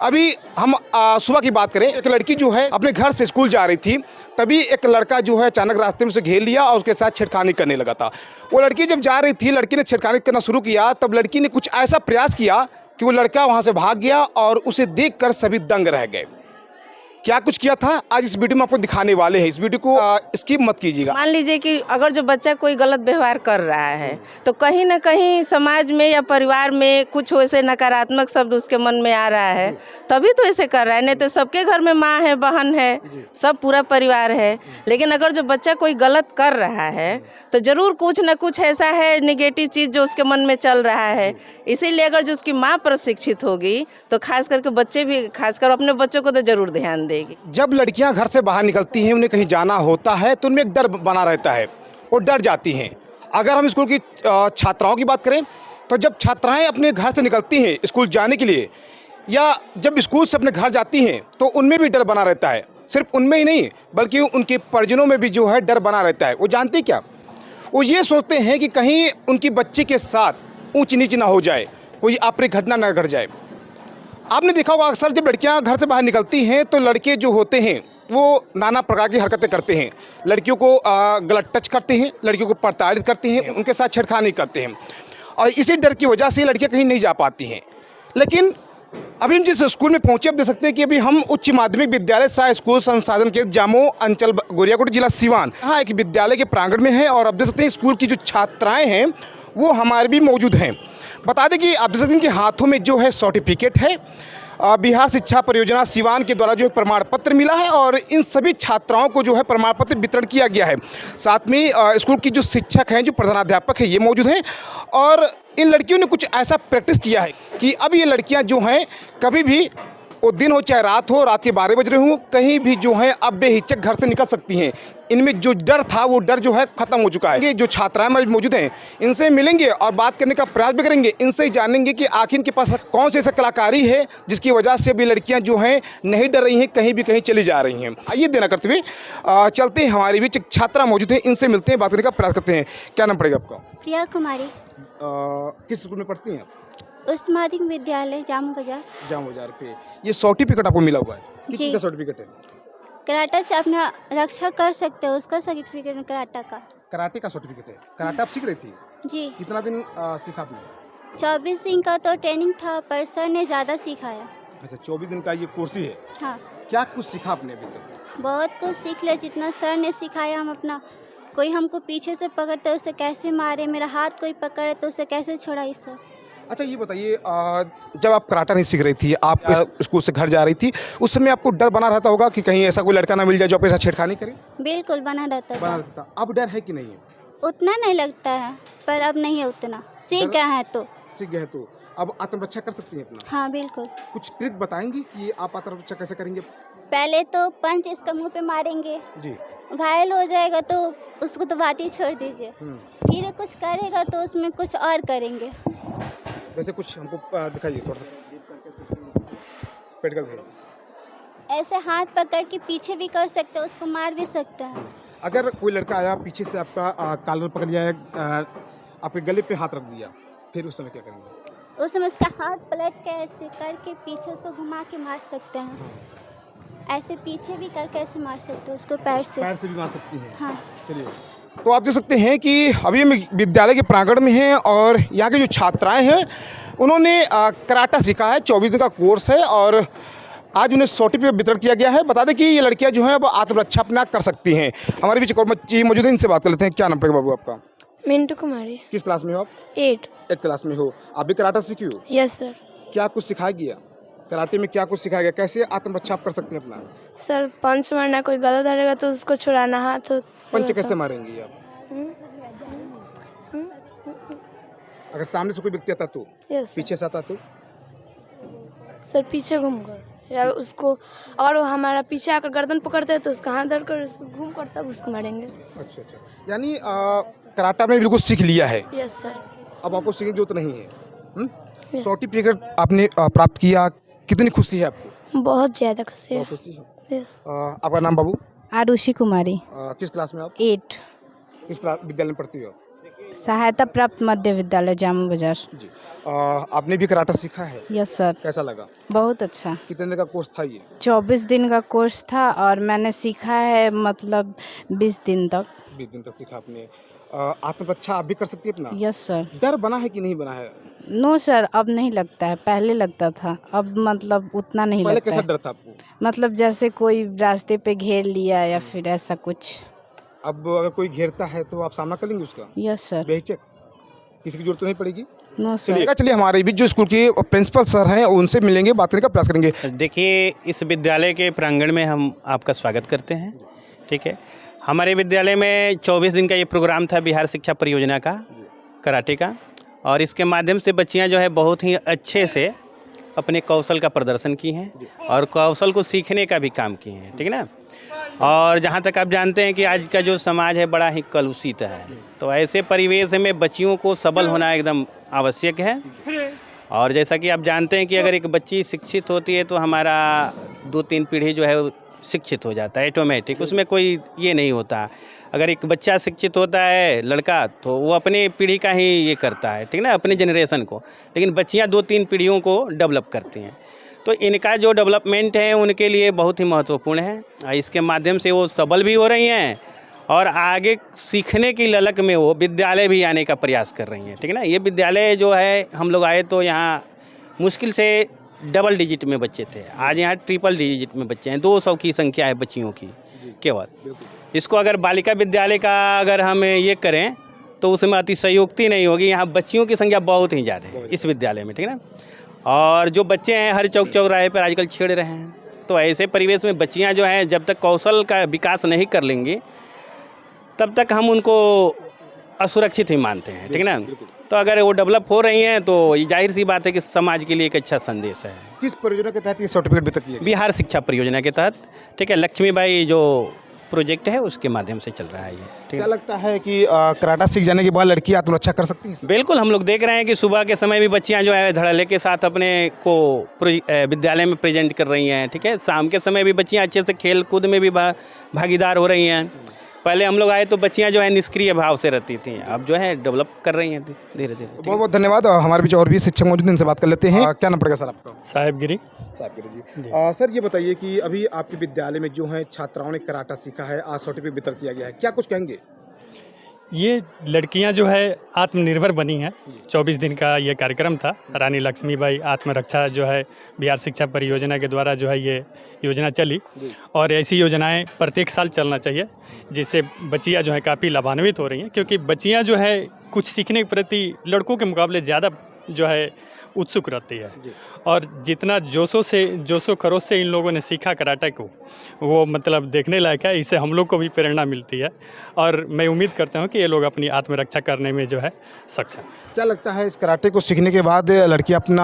अभी हम सुबह की बात करें, एक लड़की जो है अपने घर से स्कूल जा रही थी, तभी एक लड़का जो है अचानक रास्ते में उसे घेर लिया और उसके साथ छेड़खानी करने लगा था। वो लड़की जब जा रही थी, लड़की ने छेड़खानी करना शुरू किया, तब लड़की ने कुछ ऐसा प्रयास किया कि वो लड़का वहाँ से भाग गया और उसे देखकर सभी दंग रह गए। क्या कुछ किया था आज इस वीडियो में आपको दिखाने वाले हैं। इस वीडियो को स्किप मत कीजिएगा। मान लीजिए कि अगर जो बच्चा कोई गलत व्यवहार कर रहा है तो कहीं ना कहीं समाज में या परिवार में कुछ वैसे नकारात्मक शब्द उसके मन में आ रहा है, तभी तो ऐसे कर रहा है। नहीं तो सबके घर में माँ है, बहन है, सब पूरा परिवार है। लेकिन अगर जो बच्चा कोई गलत कर रहा है तो ज़रूर कुछ ना कुछ ऐसा है नेगेटिव चीज़ जो उसके मन में चल रहा है। इसीलिए अगर जो उसकी माँ प्रशिक्षित होगी तो खास करके बच्चे भी, खासकर अपने बच्चों को तो ज़रूर ध्यान देगी। जब लड़कियां घर से बाहर निकलती हैं, उन्हें कहीं जाना होता है तो उनमें एक डर बना रहता है, वो डर जाती हैं। अगर हम स्कूल की छात्राओं की बात करें तो जब छात्राएं अपने घर से निकलती हैं स्कूल जाने के लिए, या जब स्कूल से अपने घर जाती हैं तो उनमें भी डर बना रहता है। सिर्फ उनमें ही नहीं बल्कि उनके परिजनों में भी जो है डर बना रहता है। वो जानते क्या, वो ये सोचते हैं कि कहीं उनकी बच्ची के साथ ऊंच नीच ना हो जाए, कोई अप्रिय घटना ना घट जाए। आपने देखा होगा अक्सर जब लड़कियां घर से बाहर निकलती हैं तो लड़के जो होते हैं वो नाना प्रकार की हरकतें करते हैं। लड़कियों को गलत टच करते हैं, लड़कियों को प्रताड़ित करते हैं, उनके साथ छेड़खानी करते हैं, और इसी डर की वजह से लड़कियां कहीं नहीं जा पाती हैं। लेकिन अभी हम जिस स्कूल में पहुंचे, आप देख सकते हैं कि अभी हम उच्च माध्यमिक विद्यालय सह स्कूल संसाधन के जामो अंचल गोरियाकोट जिला सिवान, यहाँ एक विद्यालय के प्रांगण में है। और आप देख सकते हैं स्कूल की जो छात्राएँ हैं वो हमारे भी मौजूद हैं। बता दें कि आप देख सकते हैं कि हाथों में जो है सर्टिफिकेट है, बिहार शिक्षा परियोजना सिवान के द्वारा जो है प्रमाण पत्र मिला है, और इन सभी छात्राओं को जो है प्रमाण पत्र वितरण किया गया है। साथ में स्कूल की जो शिक्षक हैं, जो प्रधानाध्यापक है, ये मौजूद हैं। और इन लड़कियों ने कुछ ऐसा प्रैक्टिस किया है कि अब ये लड़कियां जो हैं कभी भी, वो दिन हो चाहे रात हो, रात के 12 बज रहे हों, कहीं भी जो है अब बेहिचक घर से निकल सकती हैं। इनमें जो डर था वो डर जो है ख़त्म हो चुका है। ये जो छात्राएं हमारी मौजूद हैं, इनसे मिलेंगे और बात करने का प्रयास भी करेंगे। इनसे ही जानेंगे कि आखिर इनके पास कौन सी ऐसा कलाकारी है जिसकी वजह से भी लड़कियां जो हैं नहीं डर रही हैं, कहीं भी कहीं चली जा रही हैं। आइए देना करते हुए चलते हैं, हमारे बीच एक छात्रा मौजूद है, इनसे मिलते हैं, बात करने का प्रयास करते हैं। क्या नाम पड़ेगा आपका? प्रिया कुमारी। किस स्कूल में पढ़ती हैं आप? उच्च माध्यमिक विद्यालय जाम बाजार पे। ये सर्टिफिकेट आपको मिला हुआ है, किस चीज़ का सर्टिफिकेट है? कराटा से अपना रक्षा कर सकते हो, उसका सर्टिफिकेट है कराटा का। कराटे का सर्टिफिकेट है। कराटे आप सीख रही थी? जी। कितना दिन सीखा आपने? 24 दिन का तो ट्रेनिंग था, पर सर ने ज़्यादा सिखाया। अच्छा, 24 दिन का ये कोर्स ही है? हाँ। क्या कुछ सीखा आपने अभी तक? बहुत कुछ सीख लिया, जितना सर ने सिखाया। हम अपना, कोई हमको पीछे से पकड़ते उसे कैसे मारे, मेरा हाथ कोई पकड़े तो उसे कैसे छोड़ा, इस सब। अच्छा, ये बताइए, जब आप कराटा नहीं सीख रही थी, आप स्कूल से घर जा रही थी, उस समय आपको डर बना रहता होगा कि कहीं ऐसा कोई लड़का ना मिल जाए जो आपके साथ छेड़खानी करे? बिल्कुल बना रहता था। अब डर है कि नहीं है? उतना नहीं लगता है, पर अब नहीं है उतना। सीख गया है तो। सीख गए तो अब आत्मरक्षा कर सकती हैं अपना? हाँ बिल्कुल। कुछ ट्रिक बताएंगी कि आप आत्मरक्षा कैसे करेंगे? पहले तो पंच इसका मुंह पे मारेंगे जी। घायल हो जाएगा तो उसको तो बात ही छोड़ दीजिए। फिर कुछ करेगा तो उसमें कुछ और करेंगे। वैसे कुछ हमको दिखाइए थोड़ा सा। पेट का ऐसे हाथ पकड़ के पीछे भी कर सकते हैं, उसको मार भी सकते हैं। अगर कोई लड़का आया पीछे से आपका कॉलर पकड़ लिया, आपके गले पे हाथ रख दिया, फिर उस समय क्या करेंगे? उस समय उसका हाथ पलट के ऐसे करके पीछे उसको घुमा के मार सकते हैं। ऐसे पीछे भी करके ऐसे मार सकते हो उसको, पैर से भी मार सकती हैं। हाँ। चलिए, तो आप देख सकते हैं कि अभी हम विद्यालय के प्रांगण में हैं और यहाँ की जो छात्राएं हैं उन्होंने कराटा सीखा है। 24 दिन का कोर्स है और आज उन्हें सर्टिफिकेट वितरण किया गया है। बता दें कि ये लड़कियां जो हैं अब आत्मरक्षा अपना कर सकती हैं। हमारे बीच एक और बच्ची मौजूद है, इनसे बात कर लेते हैं। क्या नाम पड़ेगा बाबू आपका? मिंटू कुमारी। किस क्लास में हो आप? 8 क्लास में हो। आप भी कराटा सीखी हो? Yes sir. क्या कुछ सिखाया गया कराटे में? क्या कुछ सिखाया गया? कैसे आत्मरक्षा आप कर सकते हैं अपना? सर पंच मारना, कोई गलत रहेगा तो उसको छुड़ाना, हाथ। पंच कैसे मारेंगे आप? अगर सामने से कोई व्यक्ति आता तो? यस। पीछे से आता तो? सर पीछे घूमकर, या उसको, और वो हमारा पीछे आकर गर्दन पकड़ते हैं तो उसका हाथ धरकर उसको घूम कर तब उसको मारेंगे। अच्छा, यानी कराटा में बिल्कुल सीख लिया है? Yes sir. अब आपको सीखने की जरूरत नहीं है। सर्टिफिकेट आपने प्राप्त किया, कितनी खुशी है आपको? बहुत ज़्यादा खुशी है। बहुत खुशी है। यस। आपका नाम बाबू? आरुषि कुमारी। किस क्लास में आप? 8 किस क्लास विद्यालय में पढ़ती हो? सहायता प्राप्त मध्य विद्यालय जामू बाजार। जी। आपने भी कराटा सीखा है? Yes sir. कैसा लगा? बहुत अच्छा। कितने दिन का कोर्स था ये? 24 दिन का कोर्स था और मैंने सीखा है मतलब 20 दिन तक। 20 दिन तक सीखा आपने। आत्मरक्षा आप भी कर सकती है अपना? Yes sir. डर बना है कि नहीं बना है? नो सर, अब नहीं लगता है, पहले लगता था, अब मतलब उतना नहीं पहले लगता कैसा है। डर था आपको? मतलब जैसे कोई रास्ते पे घेर लिया या फिर ऐसा कुछ। अब अगर कोई घेरता है तो आप सामना कर लेंगे उसका? Yes sir. बेहिचक? किसी की जरूरत तो नहीं पड़ेगी? No sir. चलिए हमारे बीच जो स्कूल के प्रिंसिपल सर हैं उनसे मिलेंगे, बात करने का प्रयास करेंगे। देखिए, इस विद्यालय के प्रांगण में हम आपका स्वागत करते हैं। ठीक है, हमारे विद्यालय में 24 दिन का ये प्रोग्राम था बिहार शिक्षा परियोजना का, कराटे का, और इसके माध्यम से बच्चियां जो है बहुत ही अच्छे से अपने कौशल का प्रदर्शन की हैं और कौशल को सीखने का भी काम किए हैं। ठीक है ना। और जहाँ तक आप जानते हैं कि आज का जो समाज है बड़ा ही कलुषित है, तो ऐसे परिवेश में बच्चियों को सबल होना एकदम आवश्यक है। और जैसा कि आप जानते हैं कि अगर एक बच्ची शिक्षित होती है तो हमारा 2-3 पीढ़ी जो है शिक्षित हो जाता है ऑटोमेटिक, उसमें कोई ये नहीं होता। अगर एक बच्चा शिक्षित होता है लड़का तो वो अपनी पीढ़ी का ही ये करता है, ठीक ना, अपने जनरेशन को, लेकिन बच्चियां 2-3 पीढ़ियों को डेवलप करती हैं। तो इनका जो डेवलपमेंट है उनके लिए बहुत ही महत्वपूर्ण है। इसके माध्यम से वो सबल भी हो रही हैं और आगे सीखने की ललक में वो विद्यालय भी आने का प्रयास कर रही हैं। ठीक है ना। ये विद्यालय जो है हम लोग आए तो यहाँ मुश्किल से डबल डिजिट में बच्चे थे, आज यहाँ ट्रिपल डिजिट में बच्चे हैं। 200 की संख्या है बच्चियों की केवल। इसको अगर बालिका विद्यालय का अगर हम ये करें तो उसमें अतिशयोक्ति नहीं होगी। यहाँ बच्चियों की संख्या बहुत ही ज़्यादा है इस विद्यालय में। ठीक है ना। और जो बच्चे हैं हर चौक चौराहे पर आजकल छेड़ रहे हैं, तो ऐसे परिवेश में बच्चियाँ जो हैं जब तक कौशल का विकास नहीं कर लेंगी तब तक हम उनको असुरक्षित ही मानते हैं। ठीक है ना। तो अगर वो डेवलप हो रही हैं तो ये जाहिर सी बात है कि समाज के लिए एक अच्छा संदेश है। किस परियोजना के तहत ये सर्टिफिकेट वितरित किया गया? बिहार शिक्षा परियोजना के तहत, ठीक है, लक्ष्मीबाई जो प्रोजेक्ट है उसके माध्यम से चल रहा है ये। ठीक क्या है। लगता है कि कराटा सीख जाने के बाद लड़की आत्मरक्षा कर सकती हैं? बिल्कुल, हम लोग देख रहे हैं कि सुबह के समय भी बच्चियां जो है धड़ल्ले के साथ अपने को विद्यालय में प्रेजेंट कर रही हैं। ठीक है। शाम के समय भी बच्चियां अच्छे से खेल कूद में भी भागीदार हो रही हैं। पहले हम लोग आए तो बच्चियां जो है निष्क्रिय भाव से रहती थी, अब जो है डेवलप कर रही हैं धीरे धीरे। बहुत बहुत धन्यवाद। हमारे बीच और भी शिक्षक मौजूद हैं, इनसे बात कर लेते हैं। क्या नाम पड़ेगा सर आपका? साहिबगिरी। साहिबगिरी जी। सर ये बताइए कि अभी आपके विद्यालय में जो है छात्राओं ने कराटा सीखा है, आज सर्टिफिकेट वितरित किया गया है, क्या कुछ कहेंगे? ये लड़कियां जो है आत्मनिर्भर बनी हैं। 24 दिन का ये कार्यक्रम था। रानी लक्ष्मीबाई आत्मरक्षा जो है बिहार शिक्षा परियोजना के द्वारा जो है ये योजना चली, और ऐसी योजनाएं प्रत्येक साल चलना चाहिए, जिससे बच्चियां जो है काफ़ी लाभान्वित हो रही हैं, क्योंकि बच्चियां जो है कुछ सीखने के प्रति लड़कों के मुकाबले ज़्यादा जो है उत्सुक रहती है। और जितना जोशो खरोश से इन लोगों ने सीखा कराटे को, वो मतलब देखने लायक है। इससे हम लोग को भी प्रेरणा मिलती है और मैं उम्मीद करता हूँ कि ये लोग अपनी आत्मरक्षा करने में जो है सक्षम। क्या लगता है इस कराटे को सीखने के बाद लड़की अपना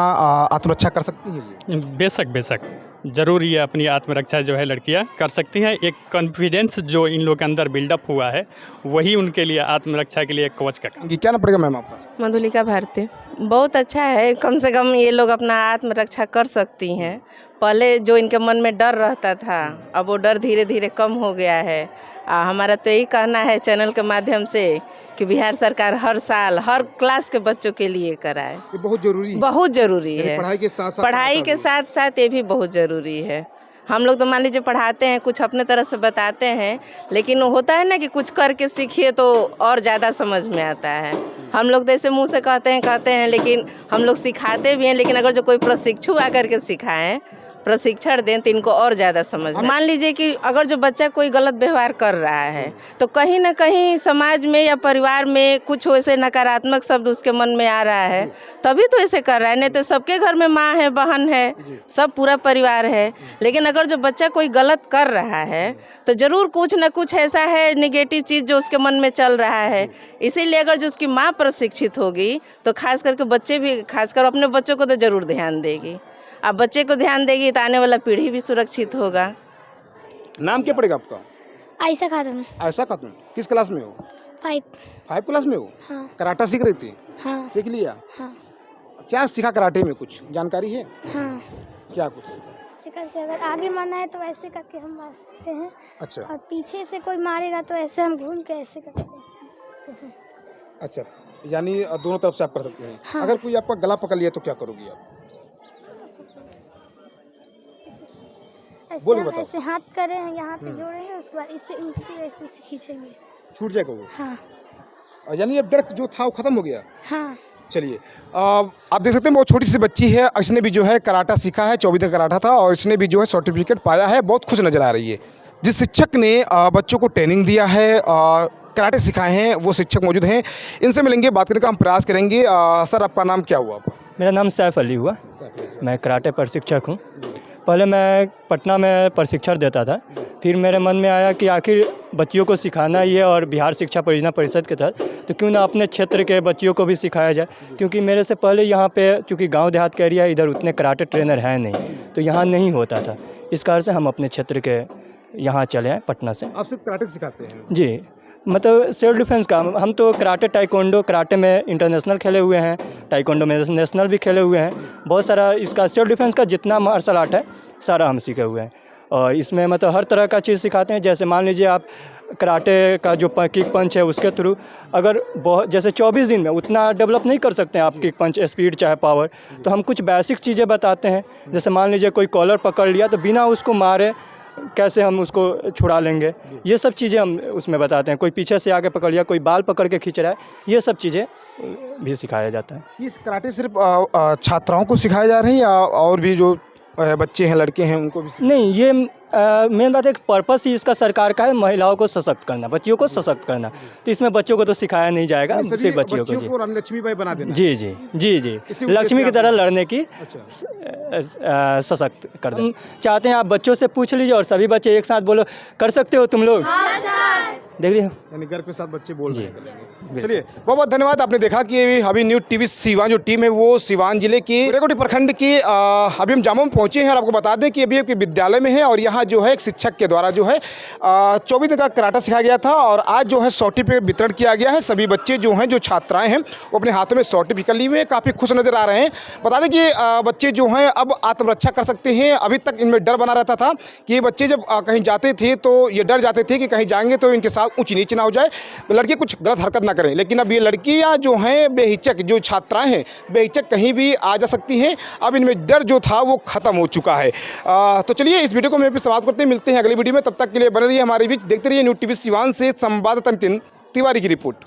आत्मरक्षा कर सकती है? बेशक ज़रूर ये अपनी आत्मरक्षा जो है लड़कियां कर सकती हैं। एक कॉन्फिडेंस जो इन लोग के अंदर बिल्डअप हुआ है वही उनके लिए आत्मरक्षा के लिए एक कवच का काम। क्या नाम पड़ेगा मैम आपका? मधुलिका भारती। बहुत अच्छा है, कम से कम ये लोग अपना आत्मरक्षा कर सकती हैं। पहले जो इनके मन में डर रहता था, अब वो डर धीरे धीरे कम हो गया है। हमारा तो यही कहना है चैनल के माध्यम से कि बिहार सरकार हर साल हर क्लास के बच्चों के लिए कराए। ये बहुत जरूरी है। बहुत ज़रूरी है। पढ़ाई के साथ साथ ये भी बहुत ज़रूरी है। हम लोग तो मान लीजिए पढ़ाते हैं, कुछ अपने तरह से बताते हैं, लेकिन होता है ना कि कुछ करके सीखिए तो और ज़्यादा समझ में आता है। हम लोग तो ऐसे मुँह से कहते हैं, लेकिन हम लोग सिखाते भी हैं। लेकिन अगर जो कोई प्रशिक्षु आकर के सिखाएं, प्रशिक्षण दें तो इनको और ज़्यादा समझ में। मान लीजिए कि अगर जो बच्चा कोई गलत व्यवहार कर रहा है तो कहीं ना कहीं समाज में या परिवार में कुछ वैसे नकारात्मक शब्द उसके मन में आ रहा है, तभी तो ऐसे कर रहा है। नहीं तो सबके घर में माँ है, बहन है, सब पूरा परिवार है। लेकिन अगर जो बच्चा कोई गलत कर रहा है तो ज़रूर कुछ ना कुछ ऐसा है नेगेटिव चीज़ जो उसके मन में चल रहा है। इसीलिए अगर जो उसकी माँ प्रशिक्षित होगी तो खास करके बच्चे भी, खासकर अपने बच्चों को तो ज़रूर ध्यान देगी। अब बच्चे को ध्यान देगी तो आने वाला पीढ़ी भी सुरक्षित होगा। नाम क्या पड़ेगा आपका? आयशा खातून। आयशा खातून। किस क्लास में हो? 5 क्लास में हो? हाँ। कराटा सीख रही थी? हाँ। सीख लिया? हाँ। क्या सीखा कराटे में, कुछ जानकारी है? हाँ। क्या कुछ करके अगर आगे मारना है तो ऐसे करके हम मार सकते हैं। अच्छा। और पीछे से कोई मारेगा तो ऐसे हम घूम के ऐसे करके मार सकते हैं। अच्छा, यानी दोनों तरफ से आप कर सकते हैं। हाँ। अगर कोई आपका गला पकड़ लिया तो क्या करोगी आप? ऐसे बोलो, हम बताओ। ऐसे हाथ करें यहाँ पे जोड़ेंगे, उसके बाद इससे ऐसे से खींचेंगे। छूट जाएगा वो? हाँ यानी अब डर जो था वो खत्म हो गया। हाँ। चलिए, आप देख सकते हैं बहुत छोटी सी बच्ची है, इसने भी जो है कराटा सीखा है, 24 दिन कराटा था और इसने भी जो है सर्टिफिकेट पाया है, बहुत खुश नज़र आ रही है। जिस शिक्षक ने बच्चों को ट्रेनिंग दिया है, कराटे सिखाए हैं, वो शिक्षक मौजूद हैं, इनसे मिलेंगे, बात करने का हम प्रयास करेंगे। सर, आपका नाम क्या हुआ? मेरा नाम सैफ अली हुआ। मैं कराटे प्रशिक्षक हूँ। पहले मैं पटना में प्रशिक्षण देता था, फिर मेरे मन में आया कि आखिर बच्चियों को सिखाना ही है और बिहार शिक्षा परियोजना परिषद के तहत तो क्यों ना अपने क्षेत्र के बच्चियों को भी सिखाया जाए, क्योंकि मेरे से पहले यहाँ पे चूँकि गांव देहात का एरिया है, इधर उतने कराटे ट्रेनर हैं नहीं, तो यहाँ नहीं होता था। इस कारण से हम अपने क्षेत्र के यहाँ चले आए पटना से। आप सिर्फ कराटे सिखाते हैं? जी, मतलब सेल्फ डिफेंस का हम तो कराटे टाइकोंडो, कराटे में इंटरनेशनल खेले हुए हैं, टाइकोंडो में नेशनल भी खेले हुए हैं, बहुत सारा इसका सेल्फ डिफेंस का जितना मार्शल आर्ट है सारा हम सीखे हुए हैं। और इसमें मतलब हर तरह का चीज़ सिखाते हैं। जैसे मान लीजिए आप कराटे का जो किक पंच है उसके थ्रू अगर बहुत जैसे 24 दिन में उतना डेवलप नहीं कर सकते हैं आप किक पंच स्पीड चाहे पावर, तो हम कुछ बेसिक चीज़ें बताते हैं। जैसे मान लीजिए कोई कॉलर पकड़ लिया तो बिना उसको मारे कैसे हम उसको छुड़ा लेंगे, ये सब चीज़ें हम उसमें बताते हैं। कोई पीछे से आके पकड़ लिया, कोई बाल पकड़ के खींच रहा है, ये सब चीज़ें भी सिखाया जाता है। इस कराटे सिर्फ छात्राओं को सिखाए जा रहे हैं या और भी जो बच्चे हैं, लड़के हैं, उनको भी? नहीं, ये मेन बात है कि पर्पस ही इसका सरकार का है महिलाओं को सशक्त करना, बच्चियों को सशक्त करना। तो इसमें बच्चों को तो सिखाया नहीं जाएगा, सिर्फ बच्चियों को। जी रानी लक्ष्मीबाई बना देना। जी जी जी जी, लक्ष्मी की तरह लड़ने की सशक्त कर दें। चाहते हैं आप बच्चों से पूछ लीजिए और सभी बच्चे एक साथ बोलो, कर सकते हो तुम लोग? देख लीजिए, यानी गर्व के साथ बच्चे बोल रहे हैं। चलिए, बहुत बहुत धन्यवाद। आपने देखा कि अभी न्यूज़ टीवी सीवान जो टीम है वो सीवान जिले की रेकोटी प्रखंड की अभी हम जामो में पहुंचे हैं और आपको बता दें कि अभी एक विद्यालय में है और यहाँ जो है एक शिक्षक के द्वारा जो है 24 दिन का कराटा सिखाया गया था और आज जो है सर्टिफिकेट वितरण किया गया है। सभी बच्चे जो हैं, जो छात्राएँ हैं, वो अपने हाथों में सर्टिफिकेट लिए हुए हैं, काफ़ी खुश नज़र आ रहे हैं। बता दें कि बच्चे जो हैं अब आत्मरक्षा कर सकते हैं। अभी तक इनमें डर बना रहता था कि ये बच्चे जब कहीं जाते थे तो ये डर जाते थे कि कहीं जाएंगे तो इनके साथ ऊंच नीच ना हो जाए, लड़के कुछ गलत हरकत ना करें। लेकिन अब ये लड़कियां जो हैं बेहिचक, जो छात्राएं हैं बेहिचक कहीं भी आ जा सकती हैं। अब इनमें डर जो था वो खत्म हो चुका है। तो चलिए, इस वीडियो को मैं भी समाप्त करते हैं, मिलते हैं अगली वीडियो में। तब तक के लिए बने रहिए हमारे बीच, देखते रहिए न्यूज़ टीवी सीवान से संवाददाता नितिन तिवारी की रिपोर्ट।